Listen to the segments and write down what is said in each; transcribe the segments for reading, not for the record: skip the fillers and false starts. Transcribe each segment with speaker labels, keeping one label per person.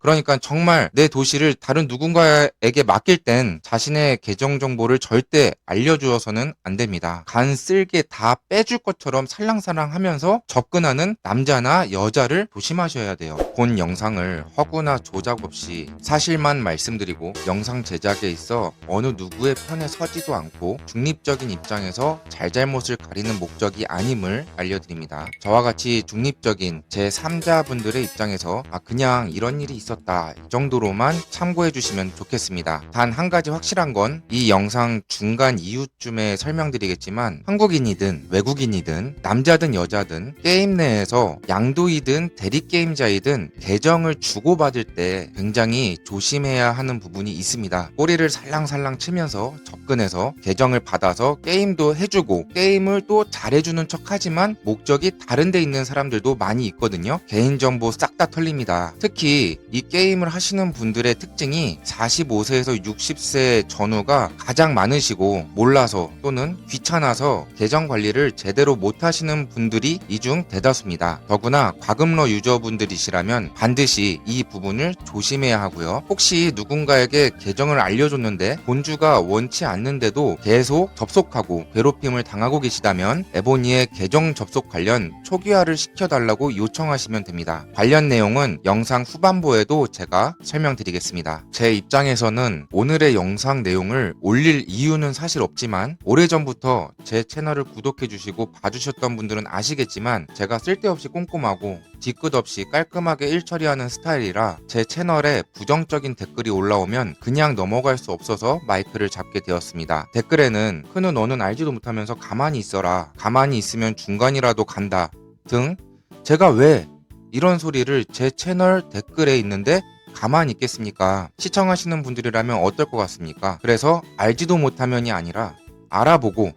Speaker 1: 그러니까 정말 내 도시를 다른 누군가에게 맡길 땐 자신의 계정 정보를 절대 알려주어서는 안 됩니다. 간 쓸게 다 빼줄 것처럼 살랑살랑 하면서 접근하는 남자나 여자를 조심하셔야 돼요. 본 영상을 허구나 조작 없이 사실만 말씀드리고 영상 제작에 있어 어느 누구의 편에 서지도 않고 중립적인 입장에서 잘잘못을 가리는 목적이 아님을 알려드립니다. 저와 같이 중립적인 제3자분들의 입장에서 그냥 이런 일이 있었다 이 정도로만 참고해 주시면 좋겠습니다. 단 한 가지 확실한 건 이 영상 중간 이후쯤에 설명드리겠지만 한국인이든 외국인이든 남자든 여자든 게임 내에서 양도이든 대리게임자이든 계정을 주고받을 때 굉장히 조심해야 하는 부분이 있습니다. 꼬리를 살랑살랑 치면서 접근해서 계정을 받아서 게임도 해주고 게임을 또 잘해주는 척 하지만 목적이 다른 데 있는 사람들도 많이 있거든요. 개인정보 싹 다 털립니다. 특히 이 게임을 하시는 분들의 특징이 45세에서 60세 전후가 가장 많으시고 몰라서 또는 귀찮아서 계정 관리를 제대로 못 하시는 분들이 이 중 대다수입니다. 더구나 과금러 유저분들이시라면 반드시 이 부분을 조심해야 하고요. 혹시 누군가에게 계정을 알려줬는데 본주가 원치 않는데도 계속 접속하고 괴롭힘을 당하고 계시다면 에보니의 계정 접속 관련 초기화를 시켜달라고 요청하시면 됩니다. 관련 내용은 영상 후반부에도 제가 설명드리겠습니다. 제 입장에서는 오늘의 영상 내용을 올릴 이유는 사실 없지만 오래전부터 제 채널을 구독해주시고 봐주셨던 분들은 아시겠지만 제가 쓸데없이 꼼꼼하고 뒤끝 없이 깔끔하게 일 처리하는 스타일이라 제 채널에 부정적인 댓글이 올라오면 그냥 넘어갈 수 없어서 마이크를 잡게 되었습니다. 댓글에는 큰우 너는 알지도 못하면서 가만히 있어라, 가만히 있으면 중간이라도 간다 등 제가 왜 이런 소리를 제 채널 댓글에 있는데 가만히 있겠습니까? 시청하시는 분들이라면 어떨 것 같습니까? 그래서 알지도 못하면이 아니라 알아보고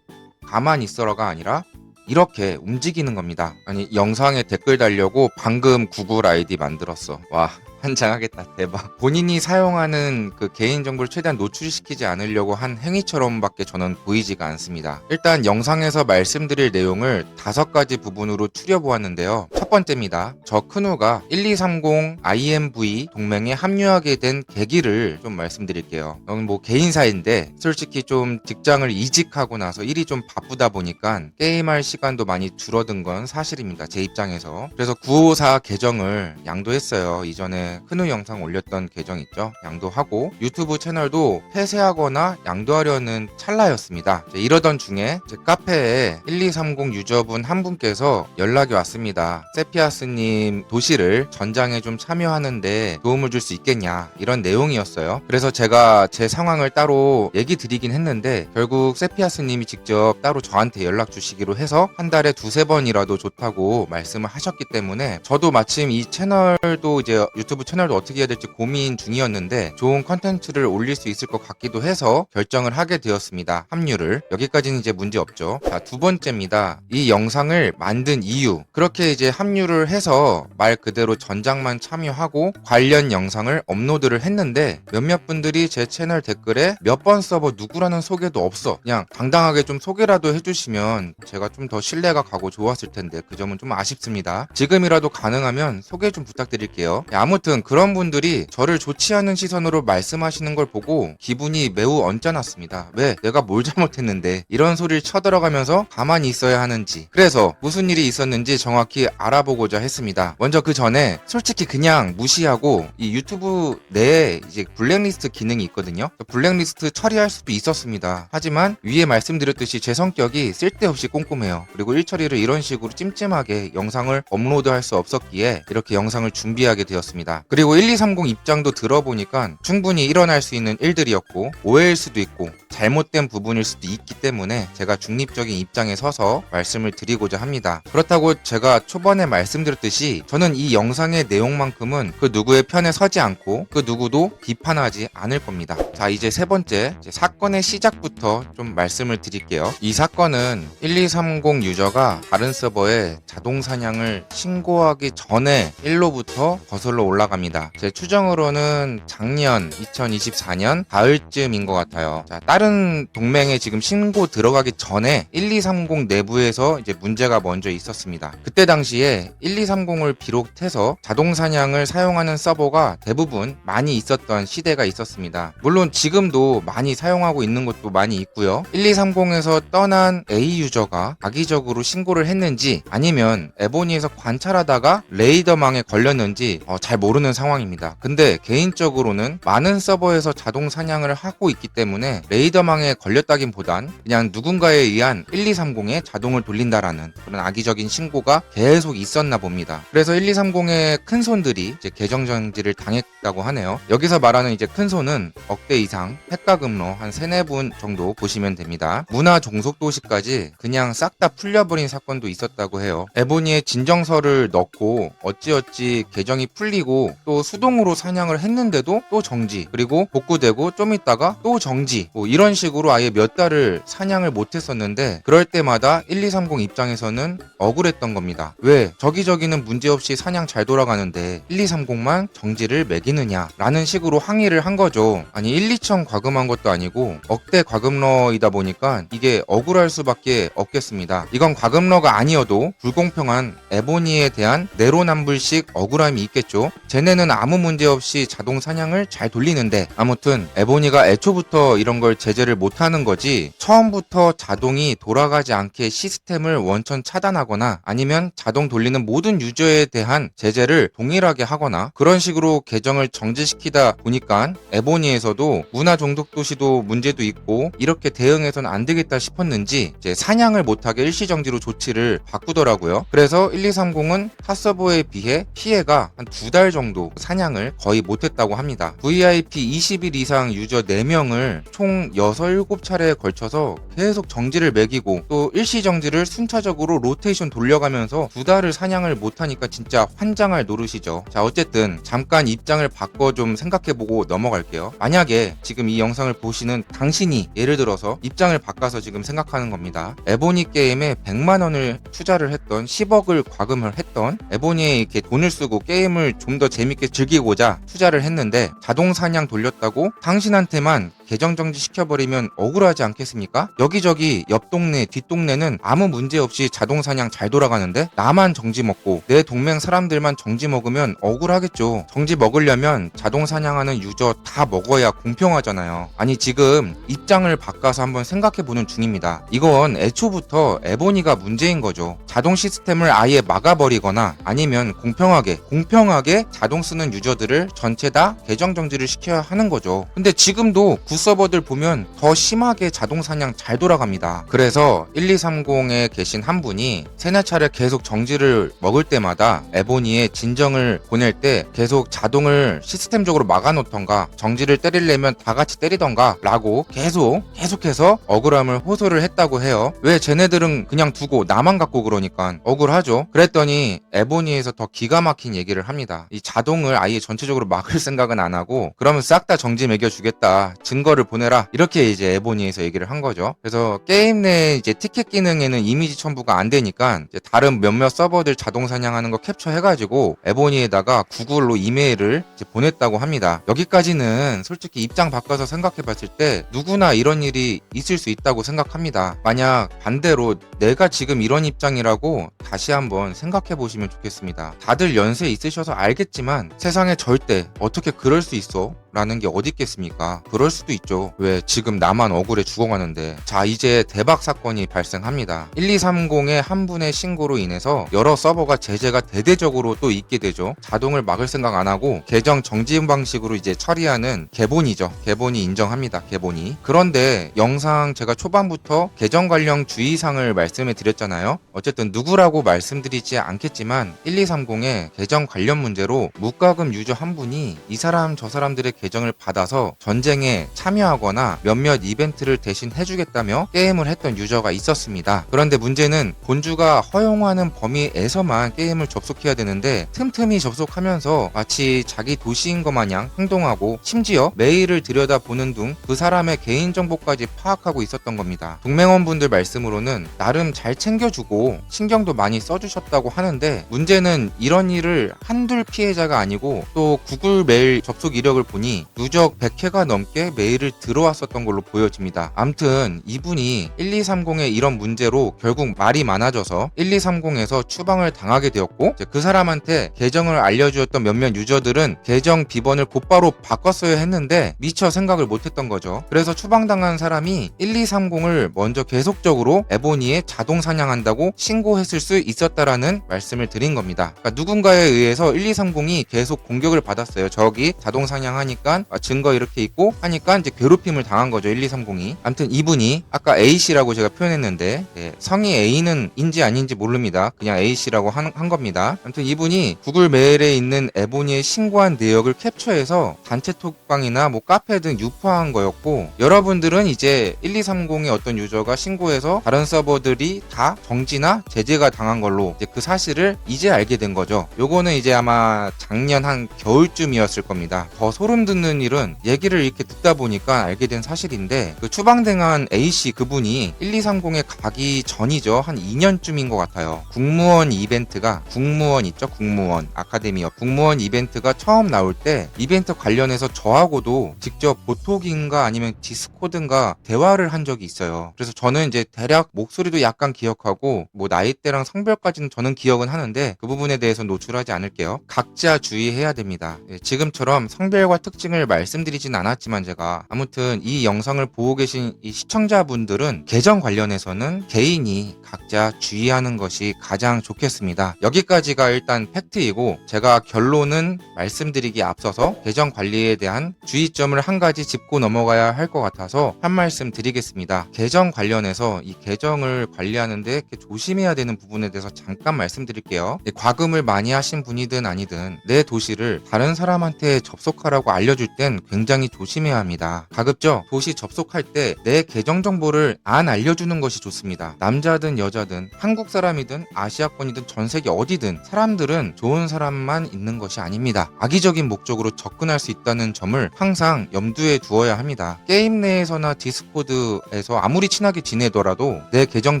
Speaker 1: 가만히 있어라가 아니라 이렇게 움직이는 겁니다. 아니 영상에 댓글 달려고 방금 구글 아이디 만들었어. 와 환장하겠다. 대박. 본인이 사용하는 그 개인정보를 최대한 노출시키지 않으려고 한 행위처럼밖에 저는 보이지가 않습니다. 일단 영상에서 말씀드릴 내용을 5가지 부분으로 추려보았는데요. 첫 번째입니다. 저 큰우가 1230 IMV 동맹에 합류하게 된 계기를 좀 말씀드릴게요. 이건 뭐 개인사인데 솔직히 좀 직장을 이직하고 나서 일이 좀 바쁘다 보니까 게임할 시간도 많이 줄어든 건 사실입니다. 제 입장에서. 그래서 954 계정을 양도했어요. 이전에 큰우 영상 올렸던 계정 있죠? 양도하고 유튜브 채널도 폐쇄하거나 양도하려는 찰나였습니다. 이러던 중에 제 카페에 1230 유저분 한 분께서 연락이 왔습니다. 세피아스님 도시를 전장에 좀 참여하는데 도움을 줄 수 있겠냐 이런 내용이었어요. 그래서 제가 제 상황을 따로 얘기 드리긴 했는데 결국 세피아스님이 직접 따로 저한테 연락 주시기로 해서 한 달에 2-3번이라도 좋다고 말씀을 하셨기 때문에 저도 마침 이 채널도 이제 유튜브 채널도 어떻게 해야 될지 고민 중이었는데 좋은 컨텐츠를 올릴 수 있을 것 같기도 해서 결정을 하게 되었습니다. 합류를. 여기까지는 이제 문제 없죠. 자, 2번째입니다. 이 영상을 만든 이유. 그렇게 이제 합류를 해서 말 그대로 전장만 참여하고 관련 영상을 업로드를 했는데 몇몇 분들이 제 채널 댓글에 몇 번 서버 누구라는 소개도 없어. 그냥 당당하게 좀 소개라도 해주시면 제가 좀 더 신뢰가 가고 좋았을 텐데 그 점은 좀 아쉽습니다. 지금이라도 가능하면 소개 좀 부탁드릴게요. 아무튼 그런 분들이 저를 좋지 않은 시선으로 말씀하시는 걸 보고 기분이 매우 언짢았습니다. 왜? 내가 뭘 잘못했는데 이런 소리를 쳐들어가면서 가만히 있어야 하는지 그래서 무슨 일이 있었는지 정확히 알아보고자 했습니다. 먼저 그 전에 솔직히 그냥 무시하고 이 유튜브 내에 이제 블랙리스트 기능이 있거든요. 블랙리스트 처리할 수도 있었습니다. 하지만 위에 말씀드렸듯이 제 성격이 쓸데없이 꼼꼼해요. 그리고 일 처리를 이런 식으로 찜찜하게 영상을 업로드할 수 없었기에 이렇게 영상을 준비하게 되었습니다. 그리고 1230 입장도 들어보니까 충분히 일어날 수 있는 일들이었고 오해일 수도 있고 잘못된 부분일 수도 있기 때문에 제가 중립적인 입장에 서서 말씀을 드리고자 합니다. 그렇다고 제가 초반에 말씀드렸듯이 저는 이 영상의 내용만큼은 그 누구의 편에 서지 않고 그 누구도 비판하지 않을 겁니다. 자, 이제 세 번째 사건의 시작부터 좀 말씀을 드릴게요. 이 사건은 1230 유저가 다른 서버에 자동 사냥을 신고하기 전에 1로부터 거슬러 올라가 돌아갑니다. 제 추정으로는 작년 2024년 가을쯤인 것 같아요. 자, 다른 동맹에 지금 신고 들어가기 전에 1230 내부에서 이제 문제가 먼저 있었습니다. 그때 당시에 1230을 비롯해서 자동 사냥을 사용하는 서버가 대부분 많이 있었던 시대가 있었습니다. 물론 지금도 많이 사용하고 있는 것도 많이 있고요. 1230에서 떠난 A 유저가 악의적으로 신고를 했는지 아니면 에보니에서 관찰하다가 레이더망에 걸렸는지 잘 모르는 상황입니다. 근데 개인적으로는 많은 서버에서 자동 사냥을 하고 있기 때문에 레이더망에 걸렸다기보단 그냥 누군가에 의한 1230에 자동을 돌린다라는 그런 악의적인 신고가 계속 있었나 봅니다. 그래서 1230의 큰손들이 이제 계정 정지를 당했다고 하네요. 여기서 말하는 이제 큰손은 억대 이상 핵가금러 한 3-4분 정도 보시면 됩니다. 문화 종속 도시까지 그냥 싹 다 풀려버린 사건도 있었다고 해요. 에보니에 진정서를 넣고 어찌어찌 계정이 풀리고 또 수동으로 사냥을 했는데도 또 정지, 그리고 복구되고 좀 있다가 또 정지, 뭐 이런 식으로 아예 몇 달을 사냥을 못했었는데 그럴 때마다 1230 입장에서는 억울했던 겁니다. 왜 저기저기는 문제없이 사냥 잘 돌아가는데 1230만 정지를 매기느냐 라는 식으로 항의를 한 거죠. 아니 1,2천 과금한 것도 아니고 억대 과금러이다 보니까 이게 억울할 수밖에 없겠습니다. 이건 과금러가 아니어도 불공평한 에보니에 대한 내로남불식 억울함이 있겠죠. 쟤네는 아무 문제 없이 자동 사냥을 잘 돌리는데 아무튼 에보니가 애초부터 이런 걸 제재를 못하는 거지 처음부터 자동이 돌아가지 않게 시스템을 원천 차단하거나 아니면 자동 돌리는 모든 유저에 대한 제재를 동일하게 하거나 그런 식으로 계정을 정지시키다 보니까 에보니에서도 문화 종족 도시도 문제도 있고 이렇게 대응해서는 안 되겠다 싶었는지 이제 사냥을 못하게 일시정지로 조치를 바꾸더라고요. 그래서 1230은 타 서버에 비해 피해가 한 2달 정도 사냥을 거의 못했다고 합니다. VIP 20일 이상 유저 4명을 총 6, 7차례에 걸쳐서 계속 정지를 매기고 또 일시정지를 순차적으로 로테이션 돌려가면서 2달을 사냥을 못하니까 진짜 환장할 노릇이죠. 자, 어쨌든 잠깐 입장을 바꿔 좀 생각해보고 넘어갈게요. 만약에 지금 이 영상을 보시는 당신이 예를 들어서 입장을 바꿔서 지금 생각하는 겁니다. 에보니 게임에 100만원을 투자를 했던 10억을 과금을 했던 에보니에 이렇게 돈을 쓰고 게임을 좀 더 재밌게 즐기고자 투자를 했는데 자동 사냥 돌렸다고 당신한테만 계정 정지 시켜버리면 억울하지 않겠습니까? 여기저기 옆 동네 뒷동네는 아무 문제 없이 자동 사냥 잘 돌아가는데 나만 정지 먹고 내 동맹 사람들만 정지 먹으면 억울하겠죠. 정지 먹으려면 자동 사냥하는 유저 다 먹어야 공평하잖아요. 아니 지금 입장을 바꿔서 한번 생각해보는 중입니다. 이건 애초부터 에보니가 문제인 거죠. 자동 시스템을 아예 막아버리거나 아니면 공평하게 자동 쓰는 유저들을 전체 다 계정 정지를 시켜야 하는 거죠. 근데 지금도 서버들 보면 더 심하게 자동 사냥 잘 돌아갑니다. 그래서 1230에 계신 한 분이 3-4차례 계속 정지를 먹을 때마다 에보니에 진정을 보낼 때 계속 자동을 시스템적으로 막아놓던가 정지를 때리려면 다 같이 때리던가 라고 계속해서 억울함을 호소를 했다고 해요. 왜 쟤네들은 그냥 두고 나만 갖고 그러니까 억울하죠. 그랬더니 에보니에서 더 기가 막힌 얘기를 합니다. 이 자동을 아예 전체적으로 막을 생각은 안 하고 그러면 싹 다 정지 매겨주겠다. 증거를 보내라. 이렇게 이제 에보니에서 얘기를 한 거죠. 그래서 게임 내 이제 티켓 기능에는 이미지 첨부가 안 되니까 이제 다른 몇몇 서버들 자동 사냥하는 거 캡처해가지고 에보니에다가 구글로 이메일을 이제 보냈다고 합니다. 여기까지는 솔직히 입장 바꿔서 생각해봤을 때 누구나 이런 일이 있을 수 있다고 생각합니다. 만약 반대로 내가 지금 이런 입장이라고 다시 한번 생각해 보시면 좋겠습니다. 다들 연세 있으셔서 알겠지만 세상에 절대 어떻게 그럴 수 있어? 라는 게 어디 있겠습니까? 그럴 수도 있죠. 왜 지금 나만 억울해 죽어가는데. 자, 이제 대박 사건이 발생합니다. 1230의 한 분의 신고로 인해서 여러 서버가 제재가 대대적으로 또 있게 되죠. 자동을 막을 생각 안 하고 계정 정지 방식으로 이제 처리하는 개본이죠. 개본이 인정합니다. 개본이. 그런데 영상 제가 초반부터 계정 관련 주의사항을 말씀해 드렸잖아요. 어쨌든 누구라고 말씀드리지 않겠지만 1230의 계정 관련 문제로 무과금 유저 한 분이 이 사람 저 사람들의 계정을 받아서 전쟁에 참여하거나 몇몇 이벤트를 대신 해주겠다며 게임을 했던 유저가 있었습니다. 그런데 문제는 본주가 허용하는 범위에서만 게임을 접속해야 되는데 틈틈이 접속하면서 마치 자기 도시인 것 마냥 행동하고 심지어 메일을 들여다보는 등 그 사람의 개인정보까지 파악하고 있었던 겁니다. 동맹원분들 말씀으로는 나름 잘 챙겨주고 신경도 많이 써주셨다고 하는데 문제는 이런 일을 한둘 피해자가 아니고 또 구글 메일 접속 이력을 보니 누적 100회가 넘게 메일을 들어왔었던 걸로 보여집니다. 암튼 이분이 1230의 이런 문제로 결국 말이 많아져서 1230에서 추방을 당하게 되었고 그 사람한테 계정을 알려주었던 몇몇 유저들은 계정 비번을 곧바로 바꿨어야 했는데 미처 생각을 못했던 거죠. 그래서 추방당한 사람이 1230을 먼저 계속적으로 에보니에 자동 사냥한다고 신고했을 수 있었다라는 말씀을 드린 겁니다. 그러니까 누군가에 의해서 1230이 계속 공격을 받았어요. 저기 자동 사냥하니까 증거 이렇게 있고 하니까 이제 괴롭힘을 당한 거죠. 1230이. 아무튼 이분이 아까 A씨라고 제가 표현했는데 성이 A는 인지 아닌지 모릅니다. 그냥 A씨라고 한 겁니다. 아무튼 이분이 구글 메일에 있는 에보니에 신고한 내역을 캡처해서 단체 톡방이나 뭐 카페 등 유포한 거였고 여러분들은 이제 1230의 어떤 유저가 신고해서 다른 서버들이 다 정지나 제재가 당한 걸로 이제 그 사실을 이제 알게 된 거죠. 요거는 이제 아마 작년 한 겨울쯤이었을 겁니다. 더 소름 돋는 일은 얘기를 이렇게 듣다 보니까 알게 된 사실인데 그 추방당한 A씨 그분이 1230에 가기 전이죠. 한 2년쯤인 것 같아요. 국무원 이벤트가 국무원 있죠? 국무원 아카데미어 국무원 이벤트가 처음 나올 때 이벤트 관련해서 저하고도 직접 보톡인가 아니면 디스코드인가 대화를 한 적이 있어요. 그래서 저는 이제 대략 목소리도 약간 기억하고 뭐 나이대랑 성별까지는 저는 기억은 하는데 그 부분에 대해서 노출하지 않을게요. 각자 주의해야 됩니다. 지금처럼 성별과 특징을 말씀드리진 않았지만 제가 아무튼 이 영상을 보고 계신 이 시청자분들은 계정 관련해서는 개인이 각자 주의하는 것이 가장 좋겠습니다. 여기까지가 일단 팩트이고 제가 결론은 말씀드리기에 앞서서 계정 관리에 대한 주의점을 한 가지 짚고 넘어가야 할 것 같아서 한 말씀 드리겠습니다. 계정 관련해서 이 계정을 관리하는데 조심해야 되는 부분에 대해서 잠깐 말씀드릴게요. 과금을 많이 하신 분이든 아니든 내 도시를 다른 사람한테 접속하라고 알려줄 땐 굉장히 조심해야 합니다. 가급적 도시 접속할 때 내 계정 정보를 안 알려주는 것이 좋습니다. 남자든 여자든 한국 사람이든 아시아권이든 전 세계 어디든 사람들은 좋은 사람만 있는 것이 아닙니다. 악의적인 목적으로 접근할 수 있다는 점을 항상 염두에 두어야 합니다. 게임 내에서나 디스코드에서 아무리 친하게 지내더라도 내 계정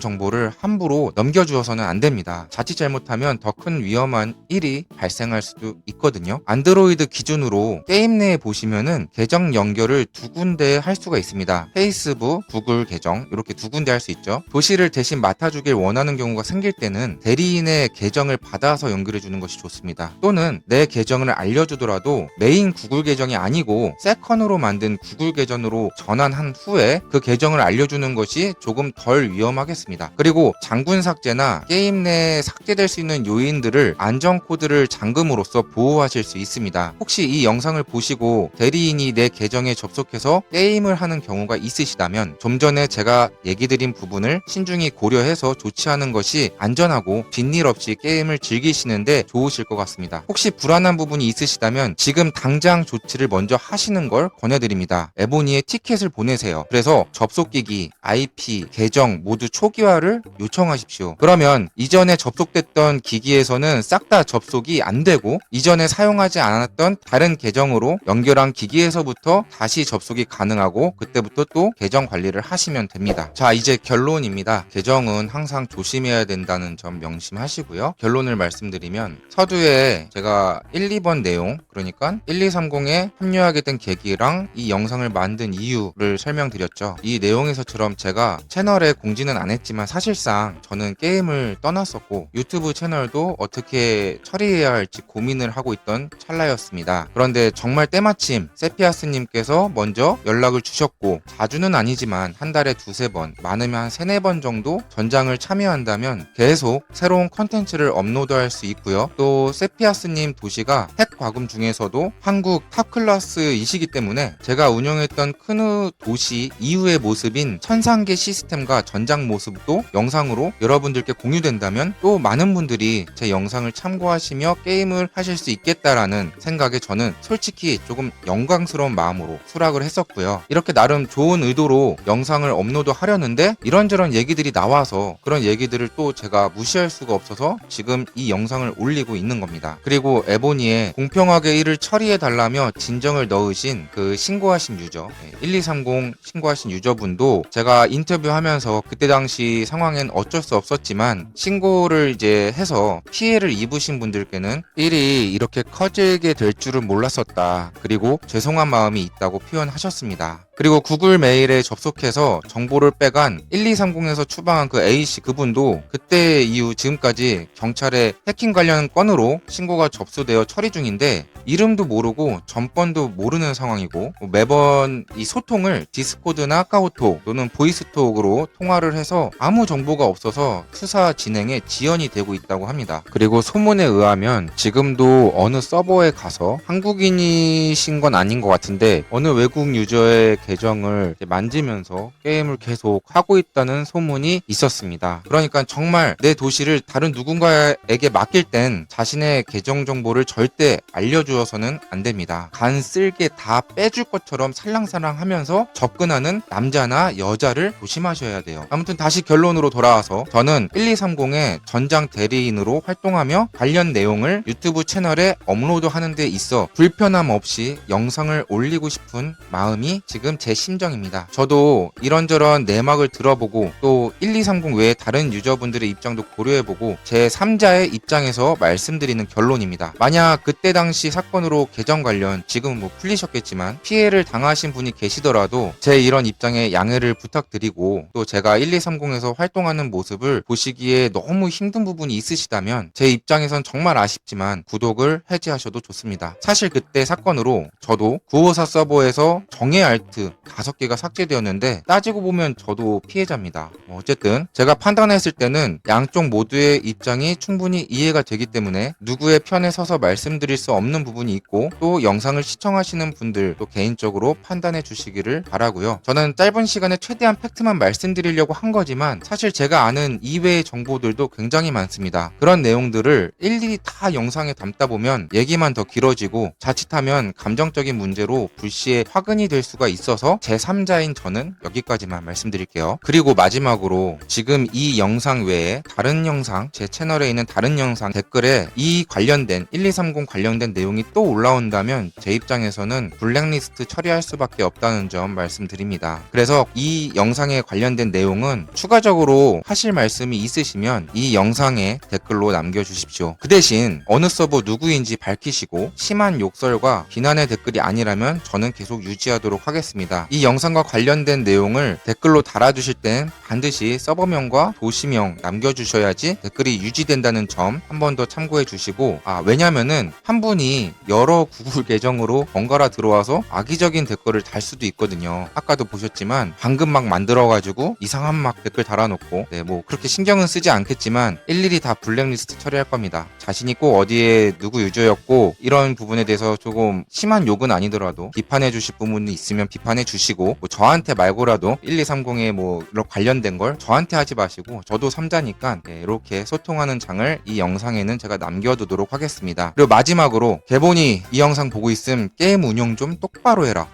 Speaker 1: 정보를 함부로 넘겨주어서는 안 됩니다. 자칫 잘못하면 더 큰 위험한 일이 발생할 수도 있거든요. 안드로이드 기준으로 게임 내에 보시면은 계정 연결을 두 군데 할 수가 있습니다. 페이스북, 구글 계정 이렇게 두 군데 할 수 있죠. 도시를 대신 맡아주길 원하는 경우가 생길 때는 대리인의 계정을 받아서 연결해 주는 것이 좋습니다. 또는 내 계정을 알려주더라도 메인 구글 계정이 아니고 세컨으로 만든 구글 계정으로 전환한 후에 그 계정을 알려주는 것이 조금 덜 위험하겠습니다. 그리고 장군 삭제나 게임 내에 삭제될 수 있는 요인들을 안전 코드를 잠금으로써 보호하실 수 있습니다. 혹시 이 영상을 보시고 대리인이 내 계정에 접속해서 게임을 하는 경우가 있으시다면 좀 전에 제가 얘기 드린 부분을 신중히 고려해서 조치하는 것이 안전하고 뒷일 없이 게임을 즐기시는데 좋으실 것 같습니다. 혹시 불안한 부분이 있으시다면 지금 당장 조치를 먼저 하시는 걸 권해드립니다. 에보니에 티켓을 보내세요. 그래서 접속기기, IP, 계정 모두 초기화를 요청하십시오. 그러면 이전에 접속됐던 기기에서는 싹 다 접속이 안 되고 이전에 사용하지 않았던 다른 계정으로 연결한 기기에서부터 다시 접속이 가능하고 그때부터 또 계정 관리를 하시면 됩니다. 자, 이제 결론입니다. 계정은 항상 조심해야 된다는 점 명심하시고요. 결론을 말씀드리면 서두에 제가 1, 2번 내용 그러니까 1230에 합류하게 된 계기랑 이 영상을 만든 이유를 설명드렸죠. 이 내용에서처럼 제가 채널에 공지는 안 했지만 사실상 저는 게임을 떠났었고 유튜브 채널도 어떻게 처리해야 할지 고민을 하고 있던 찰나였습니다. 그런데 정말 때마침 세피아스님께서 먼저 연락을 주셨고 자주는 아니지만 한 달에 두세 번 많으면 한 세네 번 정도 전장을 참여한다면 계속 새로운 컨텐츠를 업로드할 수 있고요. 또 세피아스님 도시가 핵 과금 중에서도 한국 탑 클래스이시기 때문에 제가 운영했던 크누 도시 이후의 모습인 천상계 시스템과 전장 모습도 영상으로 여러분들께 공유된다면 또 많은 분들이 제 영상을 참고하시며 게임을 하실 수 있겠다라는 생각에 저는 솔직히 조금 영광스러운 마음으로 수락을 했었고요. 이렇게 나름 좋은 의도로 영상을 업로드하려는데 이런저런 얘기들이 나와서 그런 얘기들을 또 제가 무시할 수가 없어서 지금 이 영상을 올리고 있는 겁니다. 그리고 에보니에 공평하게 일을 처리해달라며 진정을 넣으신 그 신고하신 유저 1230 신고하신 유저분도 제가 인터뷰하면서 그때 당시 상황엔 어쩔 수 없었지만 신고를 이제 해서 피해를 입으신 분들께는 일이 이렇게 커지게 될 줄은 몰랐었다. 그리고 죄송한 마음이 있다고 표현하셨습니다. 그리고 구글 메일에 접속해서 정보를 빼간 1230에서 추방한 그 A씨 그분도 그때 이후 지금까지 경찰에 해킹 관련 건으로 신고가 접수되어 처리 중인데 이름도 모르고 전번도 모르는 상황이고 매번 이 소통을 디스코드나 카카오톡 또는 보이스톡으로 통화를 해서 아무 정보가 없어서 수사 진행에 지연이 되고 있다고 합니다. 그리고 소문에 의하면 지금도 어느 서버에 가서 한국인이신 건 아닌 것 같은데 어느 외국 유저의 계정을 만지면서 게임을 계속 하고 있다는 소문이 있었습니다. 그러니까 정말 내 도시를 다른 누군가에게 맡길 땐 자신의 계정 정보를 절대 알려주어서는 안 됩니다. 간 쓸게 다 빼줄 것처럼 살랑살랑 하면서 접근하는 남자나 여자를 조심하셔야 돼요. 아무튼 다시 결론으로 돌아와서 저는 1230의 전장 대리인으로 활동하며 관련 내용을 유튜브 채널에 업로드하는 데 있어 불편함 없이 영상을 올리고 싶은 마음이 지금 제 심정입니다. 저도 이런저런 내막을 들어보고 또 1230 외에 다른 유저분들의 입장도 고려해보고 제 3자의 입장에서 말씀드리는 결론입니다. 만약 그때 당시 사건으로 계정 관련 지금은 뭐 풀리셨겠지만 피해를 당하신 분이 계시더라도 제 이런 입장에 양해를 부탁드리고 또 제가 1230에서 활동하는 모습을 보시기에 너무 힘든 부분이 있으시다면 제 입장에선 정말 아쉽지만 구독을 해지하셔도 좋습니다. 사실 그때 사건으로 저도 954 서버에서 정예 알트 5개가 삭제되었는데 따지고 보면 저도 피해자입니다. 어쨌든 제가 판단했을 때는 양쪽 모두의 입장이 충분히 이해가 되기 때문에 누구의 편에 서서 말씀드릴 수 없는 부분이 있고 또 영상을 시청하시는 분들 또 개인적으로 판단해 주시기를 바라고요. 저는 짧은 시간에 최대한 팩트만 말씀드리려고 한 거지만 사실 제가 아는 이외의 정보들도 굉장히 많습니다. 그런 내용들을 일일이 다 영상에 담다 보면 얘기만 더 길어지고 자칫하면 감정적인 문제로 불시에 화근이 될 수가 있어서 제3자인 저는 여기까지만 말씀드릴게요. 그리고 마지막으로 지금 이 영상 외에 다른 영상 제 채널에 있는 다른 영상 댓글에 이 관련된 1230 관련된 내용이 또 올라온다면 제 입장에서는 블랙리스트 처리할 수밖에 없다는 점 말씀드립니다. 그래서 이 영상에 관련된 내용은 추가적으로 하실 말씀이 있으시면 이 영상에 댓글로 남겨주십시오. 그 대신 어느 서버 누구인지 밝히시고 심한 욕설과 비난의 댓글이 아니라면 저는 계속 유지하도록 하겠습니다. 이 영상과 관련된 내용을 댓글로 달아주실 땐 반드시 서버명과 도시명 남겨주셔야지 댓글이 유지된다는 점 한 번 더 참고해 주시고 왜냐면은 한 분이 여러 구글 계정으로 번갈아 들어와서 악의적인 댓글을 달 수도 있거든요. 아까도 보셨지만 방금 막 만들어가지고 이상한 막 댓글 달아놓고 뭐 그렇게 신경은 쓰지 않겠지만 일일이 다 블랙리스트 처리할 겁니다. 자신이 꼭 어디에 누구 유저였고 이런 부분에 대해서 조금 심한 욕은 아니더라도 비판해 주실 부분이 있으면 비판해 주시고 뭐 저한테 말고라도 1230에 뭐 이런 관련된 걸 저한테 하지 마시고 저도 3자니까 이렇게 소통하는 장을 이 영상에는 제가 남겨두도록 하겠습니다. 그리고 마지막으로 개본이 이 영상 보고 있음 게임 운영 좀 똑바로 해라.